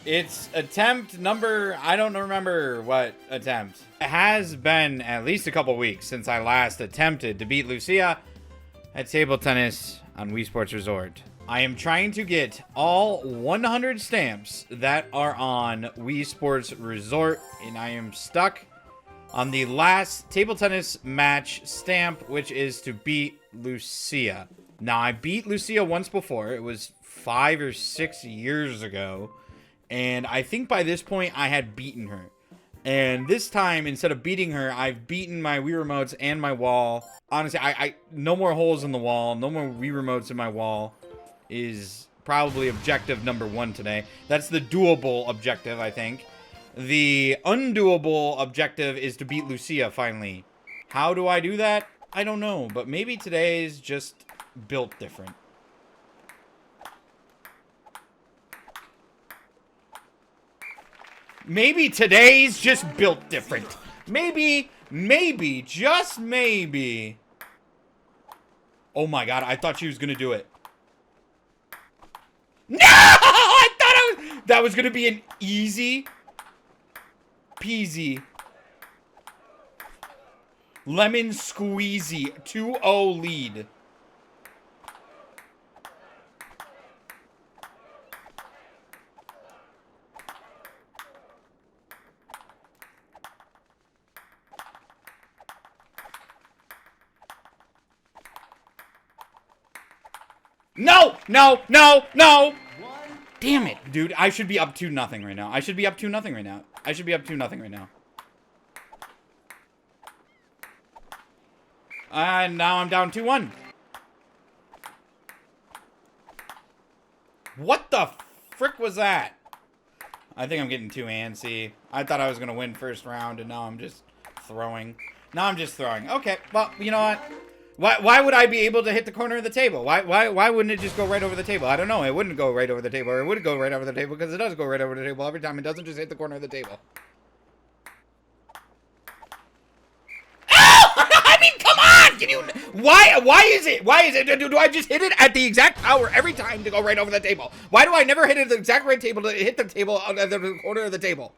It's attempt number, I don't remember what attempt. It has been at least a couple weeks since I last attempted to beat Lucia at table tennis on Wii Sports Resort. I am trying to get all 100 stamps that are on Wii Sports Resort, and I am stuck on the last table tennis match stamp, which is to beat Lucia. Now, I beat Lucia once before. It was 5 or 6 years ago. And I think by this point, I had beaten her. And this time, instead of beating her, I've beaten my Wii remotes and my wall. Honestly, I no more holes in the wall. No more Wii remotes in my wall is probably objective number 1 today. That's the doable objective, I think. The undoable objective is to beat Lucia, finally. How do I do that? I don't know. But maybe today's just built different. Maybe today's just built different. Maybe, just maybe. Oh my god, I thought she was gonna do it. No! I thought that was gonna be an easy peasy lemon squeezy 2-0 lead. No! No! No! No! Damn it, dude. I should be up 2-0 right now. I should be up 2-0 right now. I should be up 2-0 right now. And now I'm down 2-1. What the frick was that? I think I'm getting too antsy. I thought I was going to win first round, and now I'm just throwing. Now I'm just throwing. Okay, well, you know what? Why would I be able to hit the corner of the table? Why wouldn't it just go right over the table? I don't know. It wouldn't go right over the table, or it would go right over the table, because it does go right over the table every time. It doesn't just hit the corner of the table. Ow! I mean, come on! Can you? Why is it? Do I just hit it at the exact power every time to go right over the table? Why do I never hit it at the exact right table to hit the table at the corner of the table?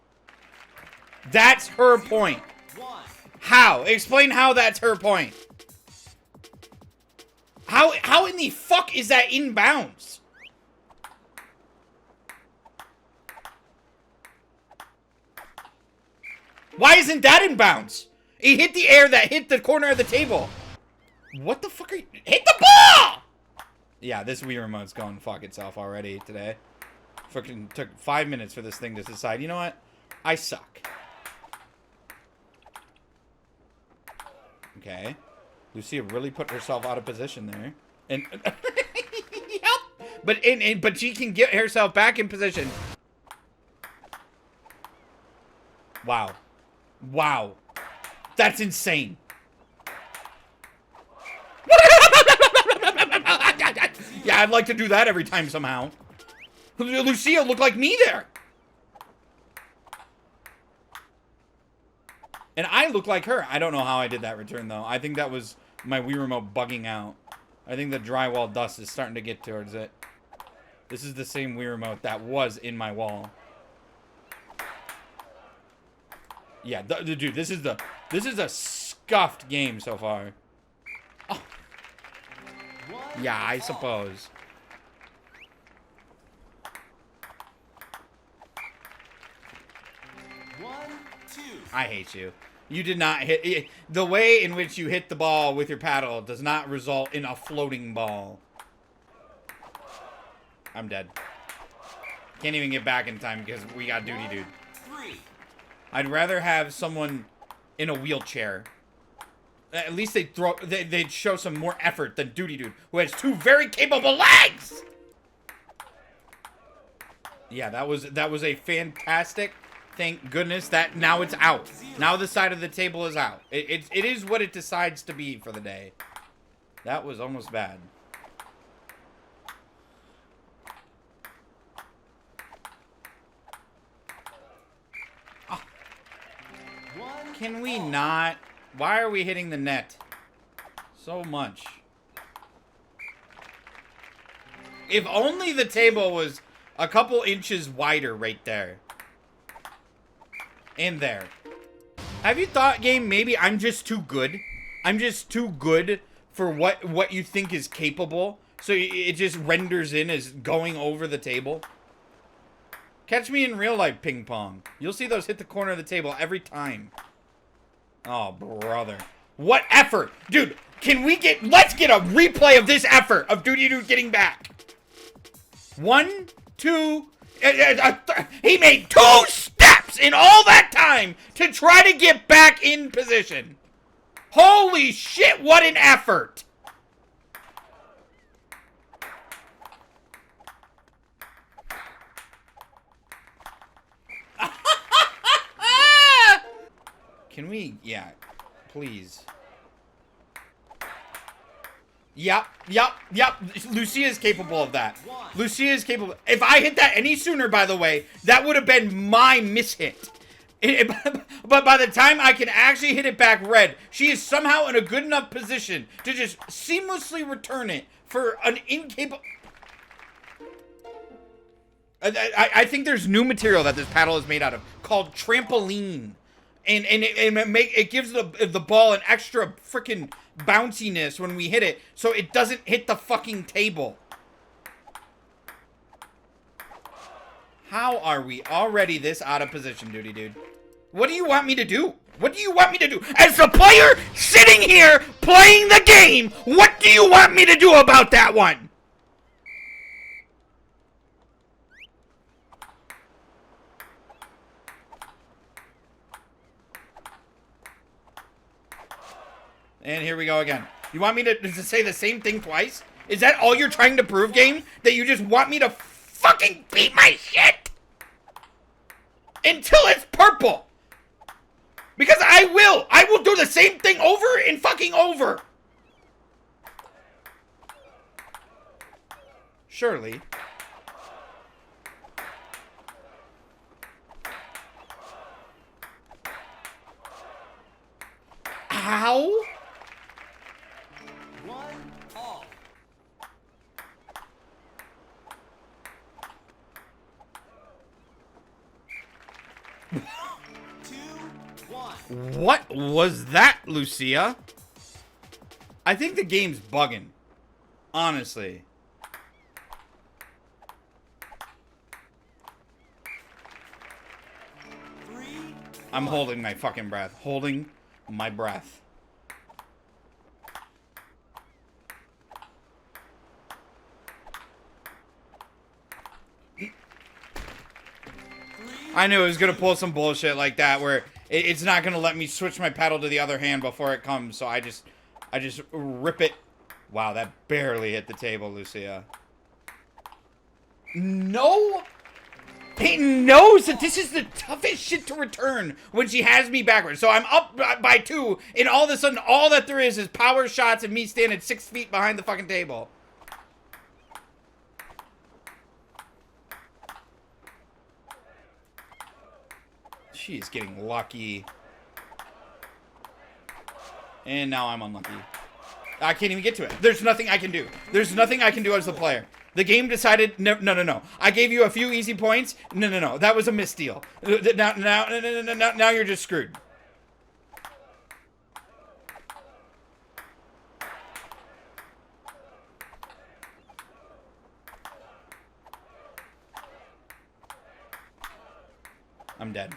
That's her point. How? Explain how that's her point. How in the fuck is that inbounds? Why isn't that inbounds? It hit the air that hit the corner of the table. What the fuck are you? Hit the ball! Yeah, this Wii remote's going fuck itself already today. Fucking took 5 minutes for this thing to decide, you know what? I suck. Okay. Lucia really put herself out of position there. And yep. But she can get herself back in position. Wow. Wow. That's insane. Yeah, I'd like to do that every time somehow. Lucia looked like me there. And I look like her. I don't know how I did that return, though. I think that was my Wii remote bugging out. I think the drywall dust is starting to get towards it. This is the same Wii remote that was in my wall. Yeah, dude, this is a scuffed game so far. Oh. Yeah, I suppose. I hate you. You did not hit... The way in which you hit the ball with your paddle does not result in a floating ball. I'm dead. Can't even get back in time because we got duty dude. I'd rather have someone in a wheelchair. At least they'd show some more effort than duty dude, who has 2 very capable legs! Yeah, that was a fantastic... Thank goodness that now it's out. Now the side of the table is out. It is what it decides to be for the day. That was almost bad. Oh. Can we not? Why are we hitting the net so much? If only the table was A couple inches wider right there. And there. Have you thought, game, maybe I'm just too good? I'm just too good for what you think is capable. So it just renders in as going over the table. Catch me in real life ping pong. You'll see those hit the corner of the table every time. Oh, brother. What effort? Dude, let's get a replay of this effort of Duty Dude getting back. 1, 2, he made 2 steps in all that time to try to get back in position. Holy shit, what an effort. Can we, yeah, please. Yep. Lucia is capable of that. Lucia is capable. If I hit that any sooner, by the way, that would have been my mishit. But by the time I can actually hit it back red, she is somehow in a good enough position to just seamlessly return it for an incapable... I think there's new material that this paddle is made out of called trampoline. And it gives the ball an extra freaking bounciness when we hit it, so it doesn't hit the fucking table. How are we already this out of position, Duty Dude? What do you want me to do? What do you want me to do? As the player sitting here playing the game, what do you want me to do about that one? And here we go again. You want me to say the same thing twice? Is that all you're trying to prove, game? That you just want me to fucking beat my shit? Until it's purple. Because I will. I will do the same thing over and fucking over. Surely. Ow. What was that, Lucia? I think the game's bugging. Honestly. I'm holding my fucking breath. Holding my breath. I knew it was gonna pull some bullshit like that where it's not gonna let me switch my paddle to the other hand before it comes, so I just rip it. Wow, that barely hit the table, Lucia. No! He knows that this is the toughest shit to return when she has me backwards. So I'm up by 2, and all of a sudden, all that there is power shots and me standing 6 feet behind the fucking table. She is getting lucky. And now I'm unlucky. I can't even get to it. There's nothing I can do. There's nothing I can do as the player. The game decided, no. I gave you a few easy points. No. That was a misdeal. Now you're just screwed. I'm dead.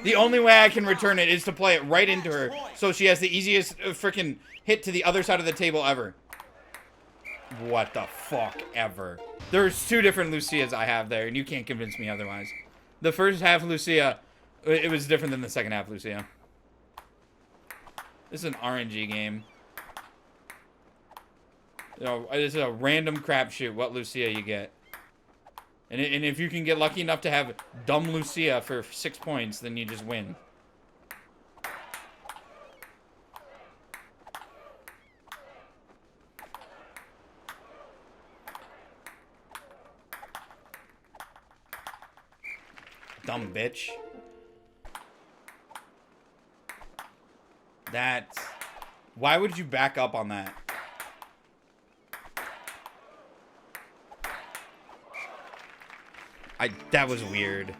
The only way I can return it is to play it right into her, so she has the easiest freaking hit to the other side of the table ever. What the fuck ever. There's 2 different Lucias I have there, and you can't convince me otherwise. The first half Lucia, it was different than the second half Lucia. This is an RNG game. You know, this is a random crapshoot what Lucia you get. And if you can get lucky enough to have dumb Lucia for 6 points, then you just win. Dumb bitch. That... Why would you back up on that? That was weird.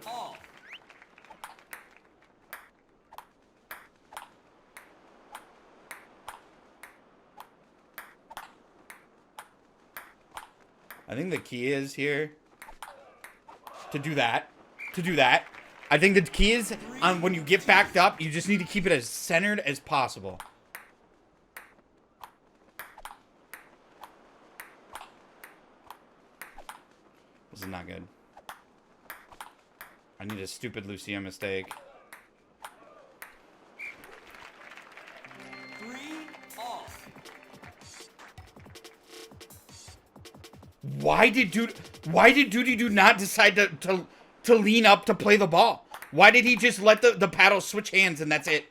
I think the key is here to do that. I think the key is on when you get backed up, you just need to keep it as centered as possible. This is not good. I need a stupid Lucia mistake. 3 off. Why did Duty Dude not decide to lean up to play the ball? Why did he just let the paddle switch hands and that's it?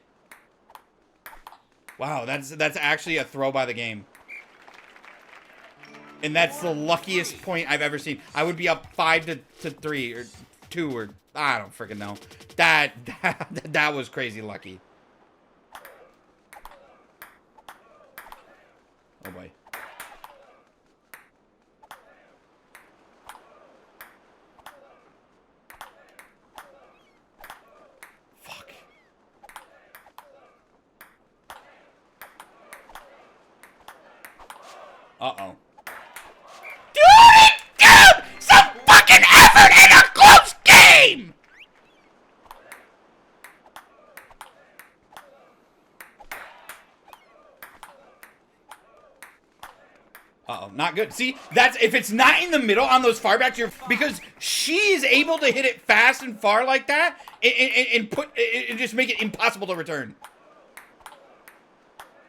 Wow, that's actually a throw by the game. And that's the luckiest point I've ever seen. I would be up 5 to 3 or 2 or I don't freaking know. That was crazy lucky. Oh boy. Fuck. Uh-oh. Dude! Some fucking effort in a close game! Uh-oh, not good. See, that's if it's not in the middle on those far backs, because she is able to hit it fast and far like that and just make it impossible to return.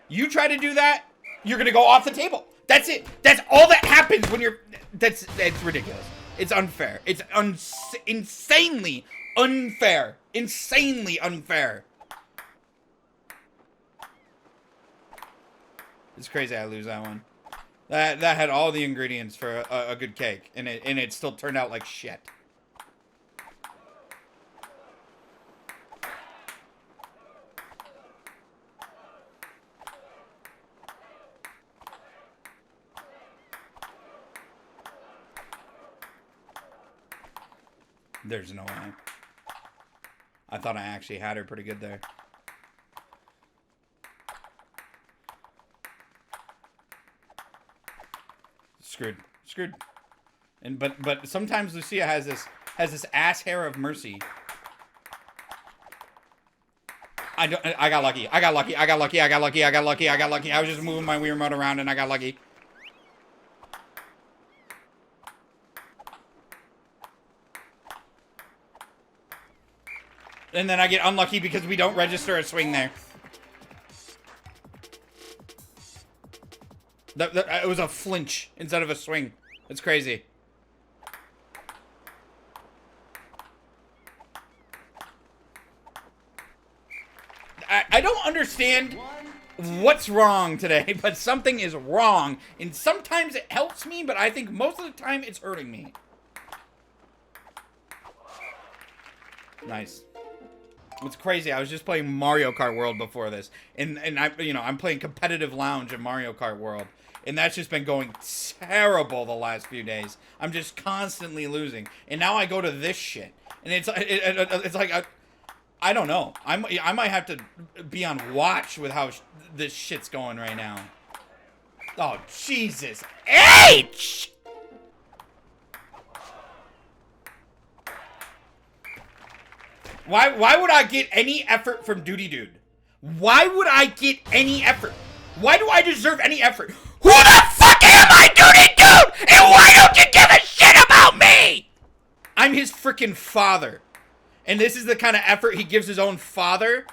You try to do that, you're gonna go off the table. That's it. That's all that happens when you're. That's ridiculous. It's unfair. It's insanely unfair. Insanely unfair. It's crazy I lose that one. That had all the ingredients for a good cake, and it still turned out like shit. There's no way. I thought I actually had her pretty good there. Screwed. And but sometimes Lucia has this ass hair of mercy. I got lucky. I was just moving my Wii remote around and I got lucky. And then I get unlucky because we don't register a swing there. It was a flinch instead of a swing. It's crazy. I don't understand what's wrong today, but something is wrong. And sometimes it helps me, but I think most of the time it's hurting me. Nice. It's crazy. I was just playing Mario Kart World before this, and I'm playing competitive lounge in Mario Kart World, and that's just been going terrible the last few days. I'm just constantly losing, and now I go to this shit, and it's like I don't know. I might have to be on watch with how this shit's going right now. Oh Jesus H! Why would I get any effort from Duty Dude? Why would I get any effort? Why do I deserve any effort? Who the fuck am I, Duty Dude? And why don't you give a shit about me? I'm his freaking father. And this is the kind of effort he gives his own father?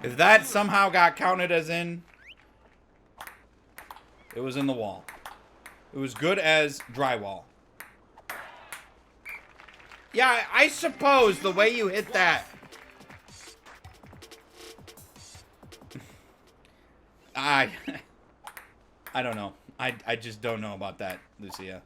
If that somehow got counted as in, it was in the wall. It was good as drywall. Yeah, I suppose the way you hit that. I don't know. I just don't know about that, Lucia.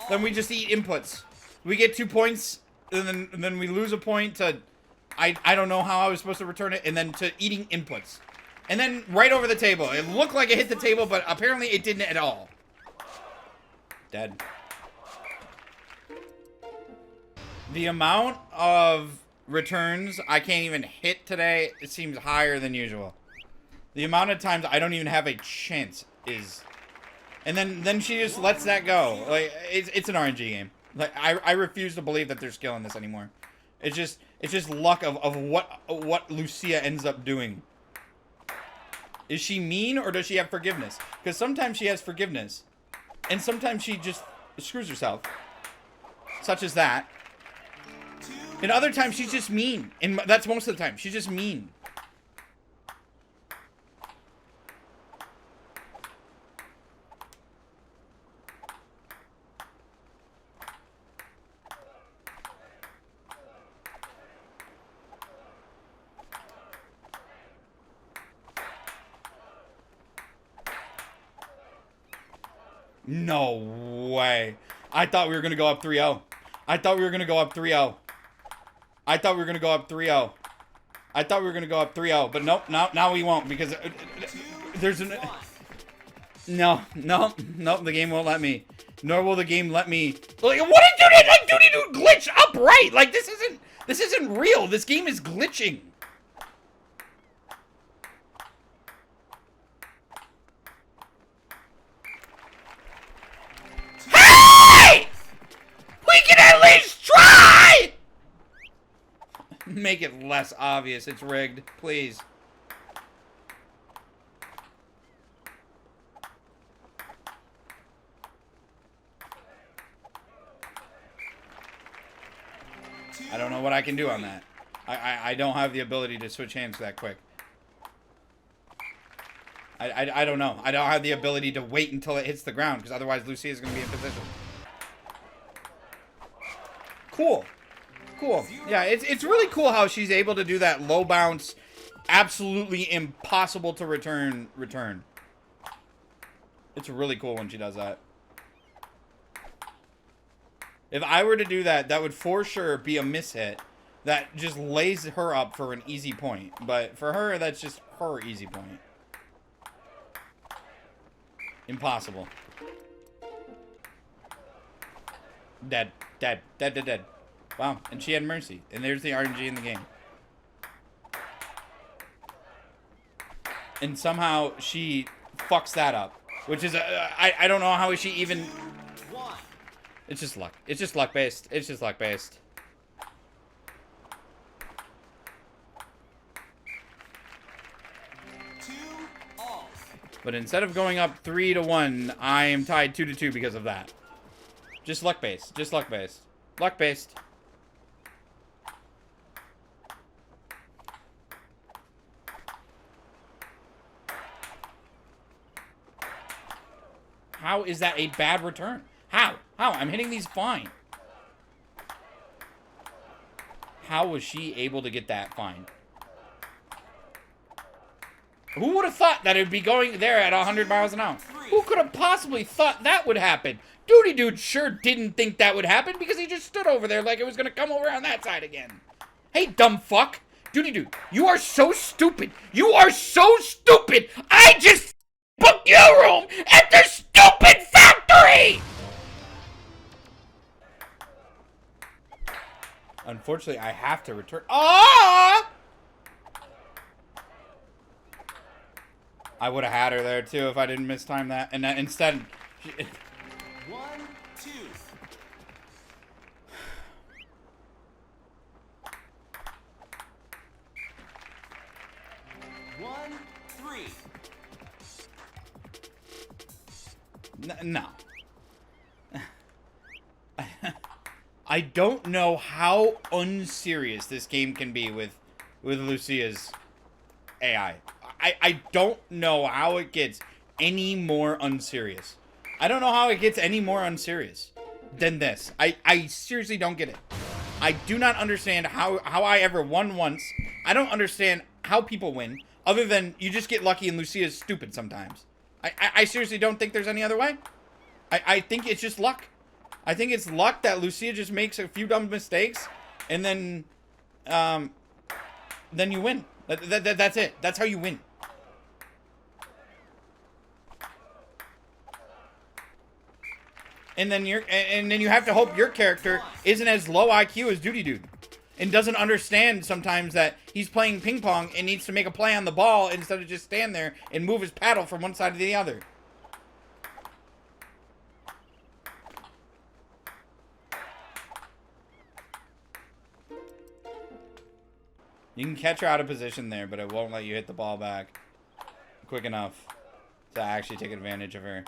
Then we just eat inputs. We get 2 points, and then we lose a point to... I don't know how I was supposed to return it, and then to eating inputs. And then right over the table. It looked like it hit the table, but apparently it didn't at all. Dead. The amount of returns I can't even hit today, it seems higher than usual. The amount of times I don't even have a chance is... And then she just lets that go. Like, it's an RNG game. Like, I refuse to believe that there's skill in this anymore. It's just luck of what Lucia ends up doing. Is she mean or does she have forgiveness? Because sometimes she has forgiveness. And sometimes she just screws herself. Such as that. And other times she's just mean. And that's most of the time. She's just mean. No way. I thought we were going to go up 3-0. I thought we were going to go up 3-0. I thought we were going to go up 3-0. I thought we were going to go up 3-0. But nope, now we won't because there's an... No, the game won't let me. Nor will the game let me... Like, what did you glitch upright? Like, this isn't real. This game is glitching. Make it less obvious. It's rigged, please. I don't know what I can do on that. I don't have the ability to switch hands that quick. I don't know. I don't have the ability to wait until it hits the ground because otherwise Lucia is going to be in position. Cool. Cool. Yeah, it's really cool how she's able to do that low bounce, absolutely impossible to return. It's really cool when she does that. If I were to do that, that would for sure be a mishit that just lays her up for an easy point. But for her, that's just her easy point. Impossible. Dead. Wow, and she had mercy. And there's the RNG in the game. And somehow she fucks that up. Which is, I don't know how she even... It's just luck. It's just luck-based. It's just luck-based. But instead of going up 3-1, I am tied 2-2 because of that. Just luck-based. Just luck-based. Luck-based. How is that a bad return? How? I'm hitting these fine. How was she able to get that fine? Who would have thought that it would be going there at 100 miles an hour? Who could have possibly thought that would happen? Duty Dude sure didn't think that would happen because he just stood over there like it was going to come over on that side again. Hey, dumb fuck. Duty Dude, you are so stupid. You are so stupid. I just booked your room at the stupid factory! Unfortunately, I have to return. Ah! I would have had her there too if I didn't mistime that. And instead, 1-2. 1-3. No. I don't know how unserious this game can be with Lucia's AI. I don't know how it gets any more unserious. I don't know how it gets any more unserious than this. I seriously don't get it. I do not understand how I ever won once. I don't understand how people win, other than you just get lucky and Lucia's stupid sometimes. I seriously don't think there's any other way. I think it's just luck. I think it's luck that Lucia just makes a few dumb mistakes, and then you win. That's it. That's how you win. And then you have to hope your character isn't as low IQ as Duty Dude, and doesn't understand sometimes that he's playing ping pong and needs to make a play on the ball instead of just stand there and move his paddle from one side to the other. You can catch her out of position there, but it won't let you hit the ball back quick enough to actually take advantage of her.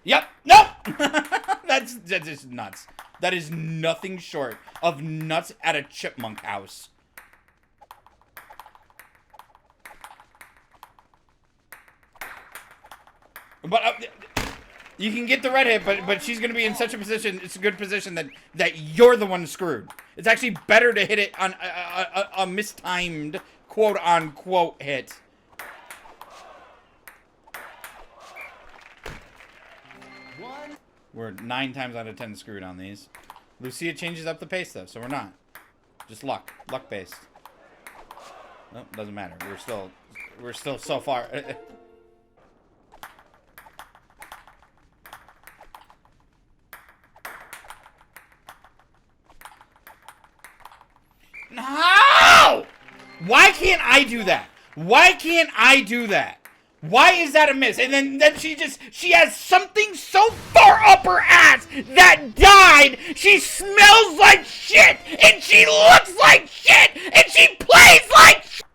Yep. Nope. That's just nuts. That is nothing short of nuts at a chipmunk house. But you can get the red hit, but she's going to be in such a position, it's a good position that you're the one screwed. It's actually better to hit it on a mistimed quote-unquote hit. We're 9 times out of 10 screwed on these. Lucia changes up the pace, though, so we're not. Just luck. Luck-based. Nope, doesn't matter. We're still so far. No! Why can't I do that? Why can't I do that? Why is that a miss? And then she has something so far up her ass that died. She smells like shit, and she looks like shit, and she plays like shit.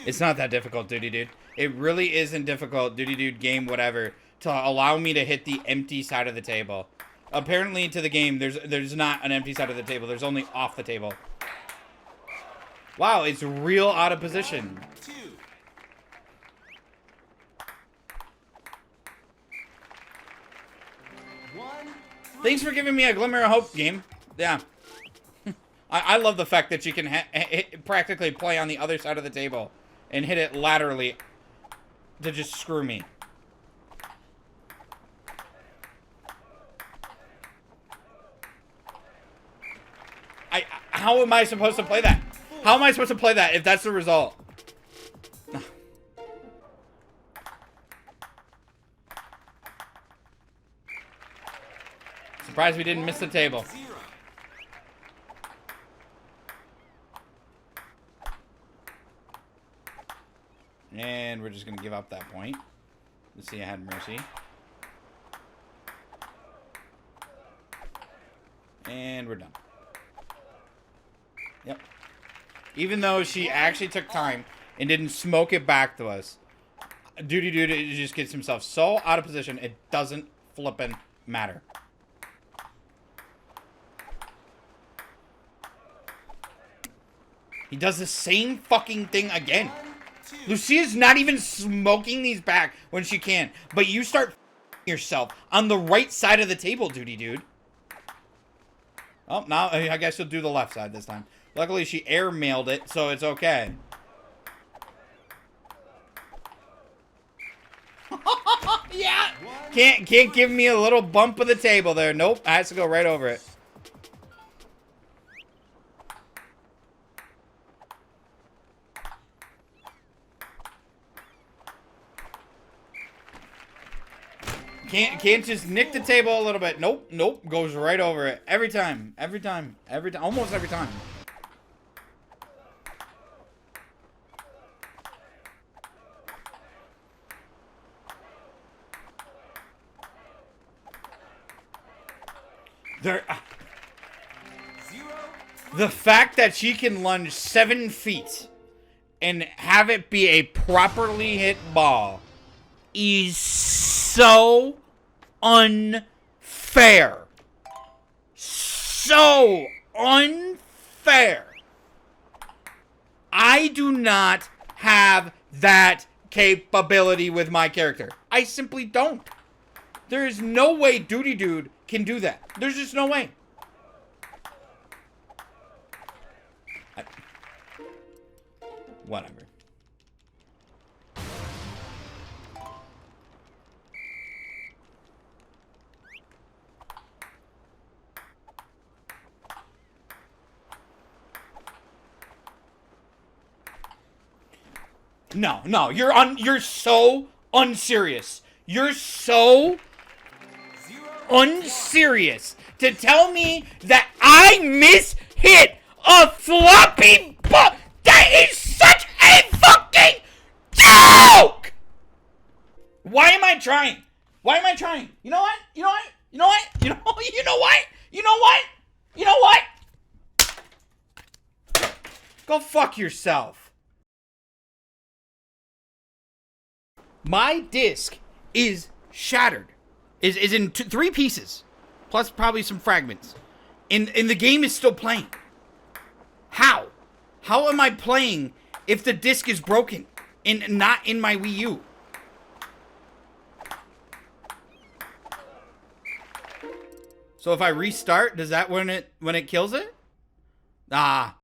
It's not that difficult, Duty Dude. It really isn't difficult, Duty Dude, game, whatever, to allow me to hit the empty side of the table. Apparently, to the game, there's not an empty side of the table. There's only off the table. Wow, it's real out of position. Thanks for giving me a glimmer of hope, game. Yeah. I love the fact that you can practically play on the other side of the table and hit it laterally to just screw me. How am I supposed to play that? How am I supposed to play that if that's the result? Surprised we didn't miss the table. And we're just going to give up that point. Let's see, I had mercy. And we're done. Yep. Even though she actually took time and didn't smoke it back to us, Duty Dude just gets himself so out of position, it doesn't flippin' matter. He does the same fucking thing again. Lucia's not even smoking these back when she can, but you start yourself on the right side of the table, Duty Dude. Oh, now I guess she'll do the left side this time. Luckily, she airmailed it, so it's okay. Yeah! Can't give me a little bump of the table there. Nope, I has to go right over it. Can't just nick the table a little bit. Nope, nope, goes right over it. Every time, almost every time. The fact that she can lunge 7 feet and have it be a properly hit ball is so unfucking unfair. So unfair. I do not have that capability with my character. I simply don't. There is no way Duty Dude can do that. There's just no way. Whatever. No, you're so unserious. You're so unserious to tell me that I mishit a floppy ball. That is such a fucking joke! Why am I trying? Why am I trying? You know what? You know what? You know what? You know what? You know what? You know what? Go fuck yourself. My disc is shattered. Is in 3 pieces. Plus probably some fragments. And the game is still playing. How? How am I playing if the disc is broken and not in my Wii U? So if I restart, does that when it kills it? Ah.